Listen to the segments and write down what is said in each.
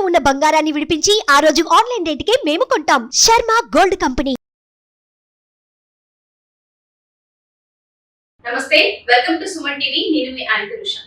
ఉన్న బంగారాన్ని విడిపించి ఆ రోజు ఆన్లైన్ రేటుకే మేము కొంటాం. Sharma gold company. నమస్తే, వెల్కమ్ టు సుమన్ టీవీ. నేను మీ యాంకర్ ఉషా.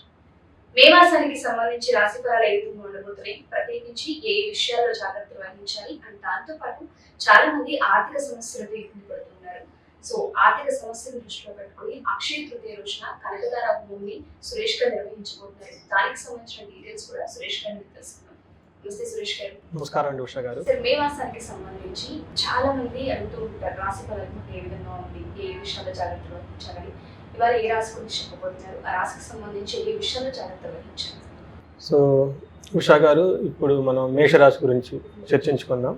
మే మాసానికి సంబంధించి రాశి ఫలాలు ఏ విధంగా ఉండబోతున్నాయి, ప్రత్యేకించి ఏ విషయాల్లో జాగ్రత్తలు వహించాలి అండ్ దాంతో పాటు చాలా మంది ఆర్థిక సమస్యలతో ఇబ్బంది పడుతున్నారు. సో ఆర్థిక సమస్యను దృష్టిలో పెట్టుకుని అక్షయ తృతీయ రోజున కనకదార హోమం సురేష్ గారు నిర్వహించబోతున్నారు. దానికి సంబంధించిన డీటెయిల్స్ కూడా సురేష్ గారిని తెలుసుకుందాం. నమస్తే సురేష్ గారు. నమస్కారం అండి ఉషా గారు. సార్, మే మాసానికి సంబంధించి చాలా మంది అంటూ ఉంటారు రాశి ఫలాలు ఏ విధంగా ఉంది, ఏ విషయాల్లో జాగ్రత్తలు వహించాలని. ఇవాళ ఏ రాశి గురించి చెప్పబోతున్నారు, ఆ రాశికి సంబంధించి ఏ విషయాల్లో జాగ్రత్తలు వహించాలి? సో ఉషా గారు, ఇప్పుడు మనం మేషరాశి గురించి చర్చించుకుందాం.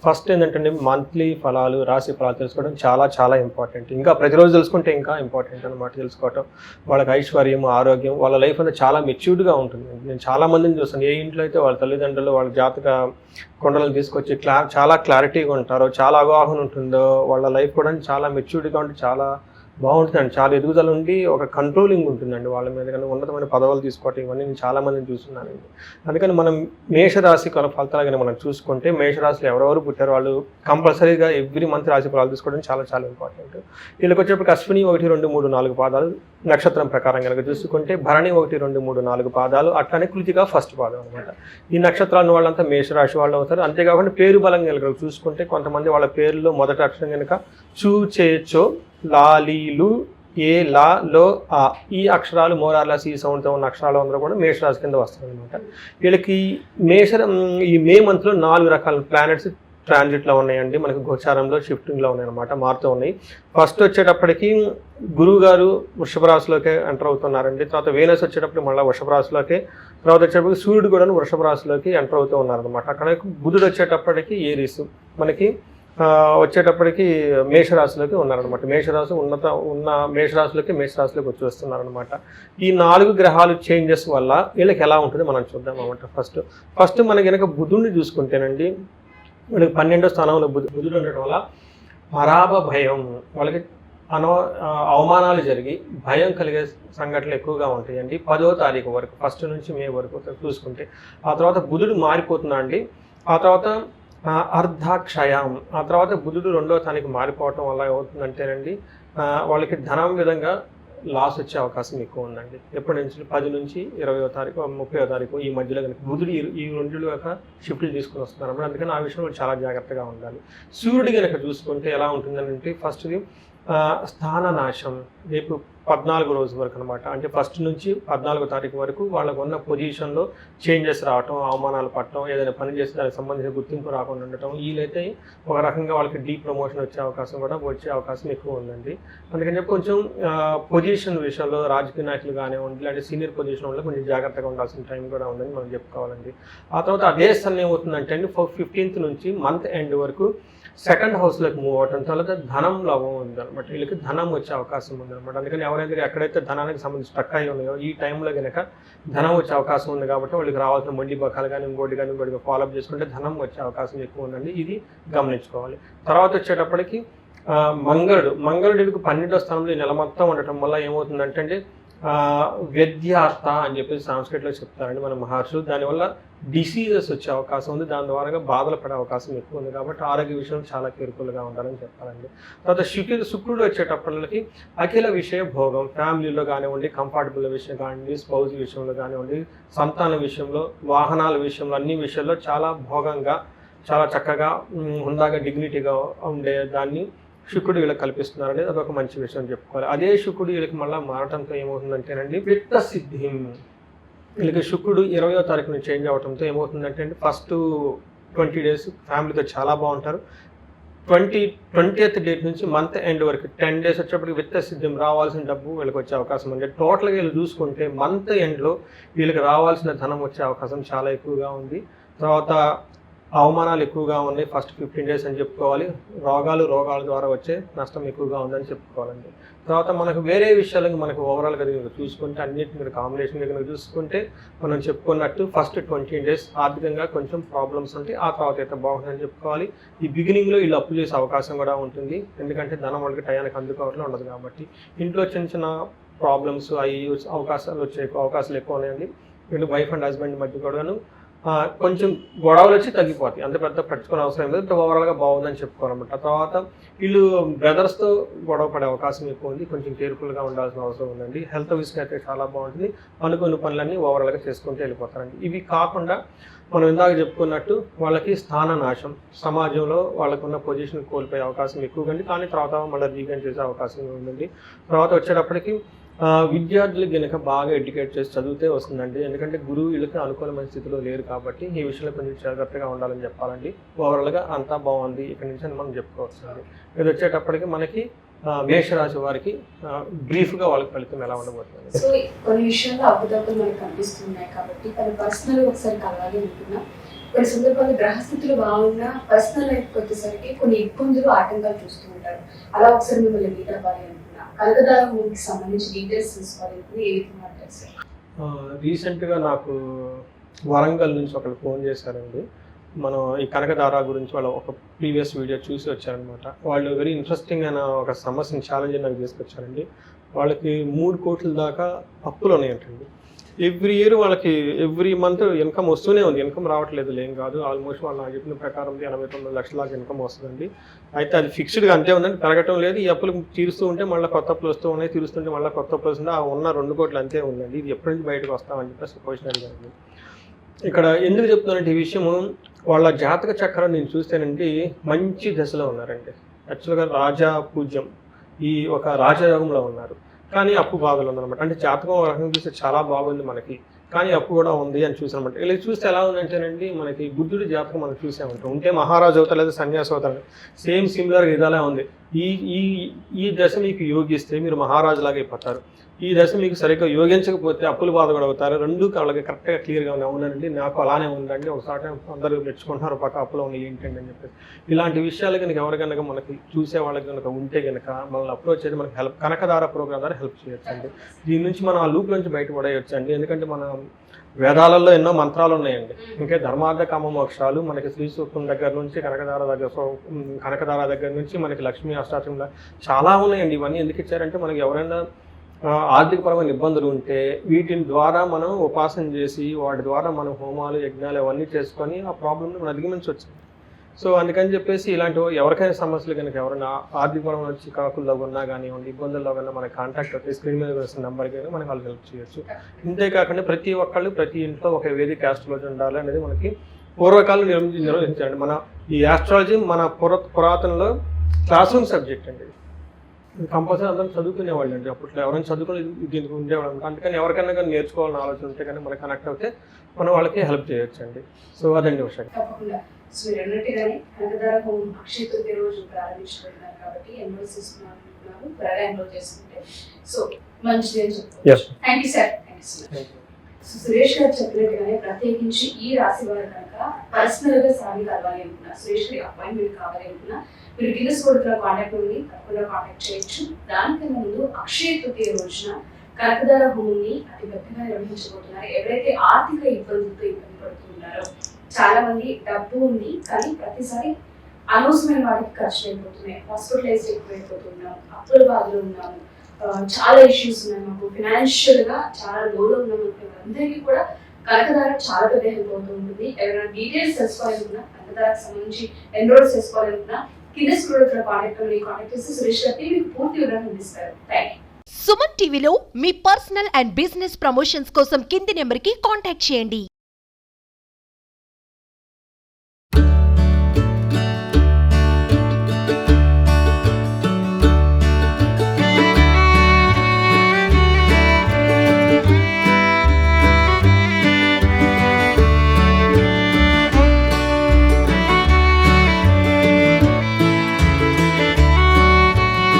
ఫస్ట్ ఏంటంటే మంత్లీ ఫలాలు, రాశి ఫలాలు తెలుసుకోవడం చాలా చాలా ఇంపార్టెంట్. ఇంకా ప్రతిరోజు తెలుసుకుంటే ఇంకా ఇంపార్టెంట్ అనమాట తెలుసుకోవటం. వాళ్ళకి ఐశ్వర్యం, ఆరోగ్యం, వాళ్ళ లైఫ్ అంతా చాలా మెచ్యూర్డ్గా ఉంటుంది. నేను చాలా మందిని చూస్తాను, ఏ ఇంట్లో అయితే వాళ్ళ తల్లిదండ్రులు వాళ్ళ జాతక కొండలను తీసుకొచ్చి చాలా క్లారిటీగా ఉంటారో, చాలా అవగాహన ఉంటుందో, వాళ్ళ లైఫ్ కూడా చాలా మెచ్యూర్డ్గా ఉంటే చాలా బాగుంటుందండి. చాలా ఎదుగుదల ఉండి ఒక కంట్రోలింగ్ ఉంటుందండి వాళ్ళ మీద. కానీ ఉన్నతమైన పదవులు తీసుకోవటం ఇవన్నీ నేను చాలా మందిని చూస్తున్నానండి. అందుకని మనం మేషరాశి ఫలితాలు కానీ మనం చూసుకుంటే, మేషరాశిలో ఎవరెవరు పుట్టారో వాళ్ళు కంపల్సరీగా ఎవ్రీ మంత్ రాశి ఫలాలు తీసుకోవడం చాలా చాలా ఇంపార్టెంట్. వీళ్ళకి వచ్చేప్పటికి అశ్విని 1, 2, 3, 4 పాదాలు నక్షత్రం ప్రకారం కనుక చూసుకుంటే, భరణి 1, 2, 3, 4 పాదాలు, అట్లానే కృతిక ఫస్ట్ పాదం అనమాట. ఈ నక్షత్రాలను వాళ్ళంతా మేషరాశి వాళ్ళు అవుతారు. అంతేకాకుండా పేరు బలం కనుక చూసుకుంటే, కొంతమంది వాళ్ళ పేరులో మొదటి అక్షరం కనుక చూ, చే, చో, లా, లీలు, ఏ, లా, లో, ఆ, ఈ అక్షరాలు మోరార్లస్ ఈ సౌండ్తో ఉన్న అక్షరాలు అందరూ కూడా మేషరాశి కింద వస్తాయి అనమాట. వీళ్ళకి ఈ మే మంత్లో 4 రకాల ప్లానెట్స్ ట్రాన్జిట్లో ఉన్నాయండి. మనకి గోచారంలో షిఫ్టింగ్లో ఉన్నాయన్నమాట, మారుతూ ఉన్నాయి. ఫస్ట్ వచ్చేటప్పటికి గురువు గారు వృషభ రాశిలోకి ఎంటర్ అవుతున్నారండి. తర్వాత వీనస్ వచ్చేటప్పుడు మళ్ళీ వృషభ రాశిలోకి, తర్వాత వచ్చేటప్పటికి సూర్యుడు కూడా వృషభ రాశిలోకి ఎంటర్ అవుతూ ఉన్నారనమాట. అక్కడ బుధుడు వచ్చేటప్పటికి ఏరీస్, మనకి వచ్చేటప్పటికి మేషరాశిలోకి ఉన్నారనమాట. మేషరాశి ఉన్న మేషరాశిలోకి వచ్చి వస్తున్నారనమాట. ఈ 4 గ్రహాలు చేంజెస్ వల్ల వీళ్ళకి ఎలా ఉంటుంది మనం చూద్దాం అనమాట. ఫస్ట్ మనకి కనుక బుధుడిని చూసుకుంటేనండి, వీళ్ళకి 12వ స్థానంలో బుధుడు ఉండటం వల్ల పరాభ భయం, వాళ్ళకి అవమానాలు జరిగి భయం కలిగే సంఘటనలు ఎక్కువగా ఉంటాయండి. 10వ తారీఖు వరకు, ఫస్ట్ నుంచి మే వరకు చూసుకుంటే. ఆ తర్వాత బుధుడు మారిపోతున్నా అండి. ఆ తర్వాత అర్ధాక్షయం, ఆ తర్వాత బుధుడు 2వ స్థానానికి మారిపోవటం వల్ల ఏమవుతుందంటేనండి, వాళ్ళకి ధనం విధంగా లాస్ వచ్చే అవకాశం ఎక్కువ ఉందండి. ఎప్పటి నుంచి 10 నుంచి 20వ తారీఖు, 30వ తారీఖు ఈ మధ్యలో కనుక బుధుడు ఈ 2 యొక్క షిఫ్ట్లు తీసుకుని వస్తున్నారు. అందుకని ఆ విషయంలో చాలా జాగ్రత్తగా ఉండాలి. సూర్యుడు కనుక చూసుకుంటే ఎలా ఉంటుందంటే, ఫస్ట్ది స్థాననాశం రేపు 14 రోజు వరకు అనమాట. అంటే ఫస్ట్ నుంచి 14వ తారీఖు వరకు వాళ్ళకు ఉన్న పొజిషన్లో చేంజెస్ రావటం, అవమానాలు పడటం, ఏదైనా పని చేసి దానికి సంబంధించిన గుర్తింపు రాకుండా ఉండటం, వీలైతే ఒక రకంగా వాళ్ళకి ప్రమోషన్ వచ్చే అవకాశం ఎక్కువ ఉందండి. అందుకని చెప్పి కొంచెం పొజిషన్ విషయంలో రాజకీయ నాయకులు కానివ్వండి, అంటే సీనియర్ పొజిషన్ వల్ల కొంచెం జాగ్రత్తగా ఉండాల్సిన టైం కూడా ఉందని మనం చెప్పుకోవాలండి. ఆ తర్వాత అదే సన్ ఏమవుతుందంటే అండి, 15th నుంచి మంత్ ఎండ్ వరకు సెకండ్ హౌస్లోకి మూవ్ అవటం, తర్వాత ధనం లాభం ఉందన్నమాట. వీళ్ళకి ధనం వచ్చే అవకాశం ఉందన్నమాట. అందుకని ఎవరైతే ఎక్కడైతే ధనానికి సంబంధించి స్టక్ అయి ఉన్నాయో ఈ టైంలో కనుక ధనం వచ్చే అవకాశం ఉంది. కాబట్టి వాళ్ళకి రావాల్సిన మొండి బకాలు కానీ ఇంకోటి ఫాలోఅప్ చేసుకుంటే ధనం వచ్చే అవకాశం ఎక్కువ ఉందండి. ఇది గమనించుకోవాలి. తర్వాత వచ్చేటప్పటికి మంగళుడు వీళ్ళకి 12వ స్థానంలో నెల మొత్తం ఉండటం వల్ల ఏమవుతుందంటే వ్యధ్యార్థ అని చెప్పేసి సంస్కృతిలో చెప్తారండి మన మహర్షులు. దానివల్ల డిసీజెస్ వచ్చే అవకాశం ఉంది, దాని ద్వారా బాధలు పడే అవకాశం ఎక్కువ ఉంది. కాబట్టి ఆరోగ్య విషయంలో చాలా కేర్ఫుల్గా ఉండాలని చెప్పాలండి. తర్వాత శుక్రుడు వచ్చేటప్పటికి అఖిల విషయ భోగం, ఫ్యామిలీలో కానివ్వండి, కంఫర్టబుల్ విషయం కానివ్వండి, స్పౌజ్ విషయంలో కానివ్వండి, సంతాన విషయంలో, వాహనాల విషయంలో, అన్ని విషయాల్లో చాలా భోగంగా, చాలా చక్కగా, హుందాగా, డిగ్నిటీగా ఉండే దాన్ని శుక్రుడు వీళ్ళకి కల్పిస్తున్నారు అనేది అదొక మంచి విషయం చెప్పుకోవాలి. అదే శుక్రుడు వీళ్ళకి మళ్ళీ మారటంతో ఏమవుతుందంటేనండి, విత్త సిద్ధిం, వీళ్ళకి శుక్రుడు 20వ తారీఖు నుంచి చేంజ్ అవడంతో ఏమవుతుందంటే అండి, ఫస్ట్ 20 days ఫ్యామిలీతో చాలా బాగుంటారు. 20th డేట్ నుంచి మంత్ ఎండ్ వరకు 10 days వచ్చేప్పటికి విత్త సిద్ధం, రావాల్సిన డబ్బు వీళ్ళకి వచ్చే అవకాశం ఉంది. టోటల్గా వీళ్ళు చూసుకుంటే మంత్ ఎండ్లో వీళ్ళకి రావాల్సిన ధనం వచ్చే అవకాశం చాలా ఎక్కువగా ఉంది. తర్వాత అవమానాలు ఎక్కువగా ఉన్నాయి ఫస్ట్ 15 days అని చెప్పుకోవాలి. రోగాల ద్వారా వచ్చే నష్టం ఎక్కువగా ఉందని చెప్పుకోవాలండి. తర్వాత మనకు వేరే విషయాలకు మనకు ఓవరాల్గా చూసుకుంటే అన్నిటి మీద కాంబినేషన్ కనుక చూసుకుంటే మనం చెప్పుకున్నట్టు ఫస్ట్ 20 days ఆర్థికంగా కొంచెం ప్రాబ్లమ్స్ ఉంటాయి. ఆ తర్వాత అయితే బాగుంటుందని చెప్పుకోవాలి. ఈ బిగినింగ్లో వీళ్ళు అప్పు చేసే అవకాశం కూడా ఉంటుంది. ఎందుకంటే ధనం వాళ్ళకి టయానికి అందుకోవట్లో ఉండదు కాబట్టి ఇంట్లో చిన్న చిన్న ప్రాబ్లమ్స్ అయ్యి అవకాశాలు వచ్చే అవకాశాలు ఎక్కువ ఉన్నాయండి. వీళ్ళు వైఫ్ అండ్ హస్బెండ్ మధ్య కూడాను కొంచెం గొడవలు వచ్చి తగ్గిపోతాయి, అంత పెద్ద పట్టుకునే అవసరం లేదు, ఓవరాల్గా బాగుందని చెప్పుకోవాలన్నమాట. తర్వాత వీళ్ళు బ్రదర్స్తో గొడవ పడే అవకాశం ఎక్కువ ఉంది, కొంచెం కేర్ఫుల్గా ఉండాల్సిన అవసరం ఉందండి. హెల్త్ విషయం అయితే చాలా బాగుంటుంది, అనుకున్న పనులన్నీ ఓవరాల్గా చేసుకుంటూ వెళ్ళిపోతారండి. ఇవి కాకుండా మనం ఇందాక చెప్పుకున్నట్టు వాళ్ళకి స్థాన నాశం, సమాజంలో వాళ్ళకున్న పొజిషన్ కోల్పోయే అవకాశం ఎక్కువగా ఉంది, కానీ తర్వాత మళ్ళీ రీగైన్ చేసే అవకాశం ఉందండి. తర్వాత వచ్చేటప్పటికి విద్యార్థులకు కనుక బాగా ఎడ్యుకేట్ చేసి చదివితే వస్తుందండి. ఎందుకంటే గురువు వీళ్ళకి అనుకూలమైన స్థితిలో లేరు కాబట్టి ఈ విషయంలో కొంచెం జాగ్రత్తగా ఉండాలని చెప్పాలండి. ఓవరాల్గా అంతా బాగుంది ఇక్కడ నుంచి అని మనం చెప్పుకోవచ్చు అండి. ఇది వచ్చేటప్పటికి మనకి మేషరాశి వారికి బ్రీఫ్గా వాళ్ళకి ఫలితం ఎలా ఉండబోతుంది. సో కొన్ని విషయాల్లో అప్పుడప్పుడు మనకు కనిపిస్తున్నాయి కాబట్టి తను పర్సనల్ ఒకసారి కలవాలి అనుకున్నా, కొన్ని సందర్భాలు గ్రహస్థితులు బాగున్నా పర్సనల్ లైఫ్కి వచ్చేసరికి కొన్ని ఇబ్బందులు ఆటంకాలు చూస్తూ ఉంటారు. అలా ఒకసారి మిమ్మల్ని మీట్ అవ్వాలి అనుకున్నా, కనకదార మూవీకి సంబంధించి డీటెయిల్స్ తీసుకోవాలి అనుకుని ఏ విధంగా అంటారు సార్? రీసెంట్గా నాకు వరంగల్ నుంచి ఒకరు ఫోన్ చేశారండి. మనం ఈ కనకదార గురించి వాళ్ళు ఒక ప్రీవియస్ వీడియో చూసి వచ్చారనమాట. వాళ్ళు వెరీ ఇంట్రెస్టింగ్ అయిన ఒక సమస్యని ఛాలెంజ్ నాకు తీసుకొచ్చారండి. వాళ్ళకి 3 కోట్ల దాకా అప్పులు ఉన్నాయంటండి. ఎవ్రీ ఇయర్ వాళ్ళకి ఎవ్రీ మంత్ ఇన్కమ్ వస్తూనే ఉంది, ఇన్కమ్ రావట్లేదు ఏం కాదు. ఆల్మోస్ట్ వాళ్ళు నాకు చెప్పిన ప్రకారం 89 లక్షల దాకా ఇన్కమ్ వస్తుందండి. అయితే అది ఫిక్స్డ్గా అంతే ఉందండి, పెరగటం లేదు. ఈ అప్పులు తీరుస్తూ ఉంటే మళ్ళీ కొత్త అప్పులు వస్తూ ఉన్నాయి, తీరుస్తుంటే మళ్ళీ కొత్త అప్పులు వస్తుంది. ఆ ఉన్న 2 కోట్లు అంతే ఉందండి. ఇది ఎప్పటి నుంచి బయటకు వస్తామని చెప్పేసి క్వశ్చన్ అడిగాను. ఇక్కడ ఎందుకు చెప్తున్నానంటే ఈ విషయము, వాళ్ళ జాతక చక్రం నేను చూస్తేనండి మంచి దశలో ఉన్నారండి. యాక్చువల్గా రాజా పూజ్యం, ఈ ఒక రాజయోగంలో ఉన్నారు, కానీ అప్పు బాధలు ఉందన్నమాట. అంటే జాతకం రకంగా చూస్తే చాలా బాగుంది మనకి, కానీ అప్పు కూడా ఉంది అని చూసానమాట. ఇలా చూస్తే ఎలా ఉందంటేనండి, మనకి బుద్ధుడి జాతకం మనం చూసామంటాం, ఉంటే మహారాజు అవుతారు లేదా సన్యాసి అవుతారు, సేమ్ సిమిలర్గా ఇదిలా ఉంది. ఈ దశ మీకు యోగిస్తే మీరు మహారాజులాగా అయిపోతారు, ఈ దశ మీకు సరిగ్గా యోగించకపోతే అప్పులు బాధ కూడా అవుతారు. రెండు వాళ్ళకి కరెక్ట్గా క్లియర్గా ఉన్నాయి. అవునండి నాకు అలానే ఉందండి, ఒకసారి అందరూ మెచ్చుకుంటున్నారు పక్క అప్పులో ఉన్నాయి ఏంటండి అని చెప్పేసి. ఇలాంటి విషయాలు కనుక ఎవరికైనా మనకి చూసే వాళ్ళకి కనుక ఉంటే కనుక మనల్ని అప్రోచ్ చేసి మనకి కనకదార ప్రోగ్రామ్ ద్వారా హెల్ప్ చేయొచ్చు అండి. దీని నుంచి మనం ఆ లూప్ నుంచి బయటపడేయచ్చు అండి. ఎందుకంటే మన వేదాలలో ఎన్నో మంత్రాలు ఉన్నాయండి, ఇంకా ధర్మార్థ కామ మోక్షాలు మనకి శ్రీ సూక్తం దగ్గర నుంచి కనకదార దగ్గర నుంచి మనకి లక్ష్మీ అష్టాచంలో చాలా ఉన్నాయండి. ఇవన్నీ ఎందుకు ఇచ్చారంటే మనకి ఎవరైనా ఆర్థికపరమైన ఇబ్బందులు ఉంటే వీటిని ద్వారా మనం ఉపాసన చేసి వాటి ద్వారా మనం హోమాలు యజ్ఞాలు అవన్నీ చేసుకొని ఆ ప్రాబ్లమ్ని మనం అధిగమించవచ్చు. సో అందుకని చెప్పేసి ఇలాంటి ఎవరికైనా సమస్యలు కనుక ఎవరైనా ఆర్థికపరమైన చికాకుల్లో ఉన్నా కానివ్వండి, ఇబ్బందుల్లో కన్నా మనకి కాంటాక్ట్ అవుతాయి, స్క్రీన్ మీద వస్తున్న నెంబర్కి అయినా మనకి వాళ్ళు హెల్ప్ చేయొచ్చు. ఇంతేకాకుండా ప్రతి ఒక్కళ్ళు ప్రతి ఇంట్లో ఒక వేదిక ఆస్ట్రాలజీ ఉండాలి అనేది మనకి పూర్వకాలం నిర్వహించారండి. మన ఈ ఆస్ట్రాలజీ మన పురాతనలో క్లాస్ రూమ్ సబ్జెక్ట్ అండి. కంపల్సరీ అందరం చదువుకునేవాళ్ళు అండి. అప్పట్లో ఎవరైనా చదువుకుని దీనికి ఉండేవాళ్ళు. అందుకని ఎవరికైనా కానీ నేర్చుకోవాలని ఆలోచన ఉంటే కానీ మనకి కనెక్ట్ అవుతే మనం వాళ్ళకి హెల్ప్ చేయొచ్చు అండి. సో అదండి విషయం. తప్పకుండా. సో మీరు అన్నట్టుగానే కనకదార హోమం అక్షయ తృతీయ రోజు ప్రారంభించబడినారు కాబట్టి ఎన్రోల్ చేసుకున్నాను, త్వరగా ఎన్రోల్ చేసుకుంటే సో మంచిది అని చెప్తాను. Thank you sir. Thank you so much. So Suresh గారు చెప్పినట్టుగానే ప్రత్యేకించి ఈ రాశి వారు కనుక పర్సనల్ గా సాగి కలవాలి అనుకున్నా, సురేష్ గారి అపాయింట్మెంట్ కావాలి అనుకున్నా మీరు కింద కొడుతున్న కాంటాక్ట్ ఉంది, తప్పకుండా కాంటాక్ట్ చేయొచ్చు. దానికన్నా ముందు అక్షయ తృతీయ రోజున కనకదార హోమాన్ని అతి పెద్దగా నిర్వహించబోతున్నారు. ఎవరైతే ఆర్థిక ఇబ్బందులతో ఇబ్బంది పడుతున్నారో, చాలా మంది డబ్బు ఉంది కానీ ప్రతిసారి అనవసరమైన వాటికి ఖర్చు అయిపోతున్నాయి, హాస్పిటలైజ్ ఎక్కువైపోతున్నాం, అప్పుల బాధలు ఉన్నాము, చాలా ఇష్యూస్ ఉన్నాయి, మాకు ఫినాన్షియల్ గా చాలా లోలో ఉన్నాము అనుకునే అందరికీ కూడా కనకదార చాలా పెద్ద హెల్ప్ అవుతూ ఉంటుంది. ఎవరైనా డీటెయిల్స్ తెలుసుకోవాలనుకున్నా, కనకదారకు సంబంధించి ఎన్రోల్ చేసుకోవాలనుకున్నా కింద స్క్రోల్ కాంటాక్ట్ చేసి సురేష్ గారికి మీకు పూర్తి వివరాలు అందిస్తారు. Thank you. సుమన్ టీవీలో మీ పర్సనల్ అండ్ బిజినెస్ ప్రమోషన్స్ కోసం కింది నెంబర్కి కాంటాక్ట్ చేయండి.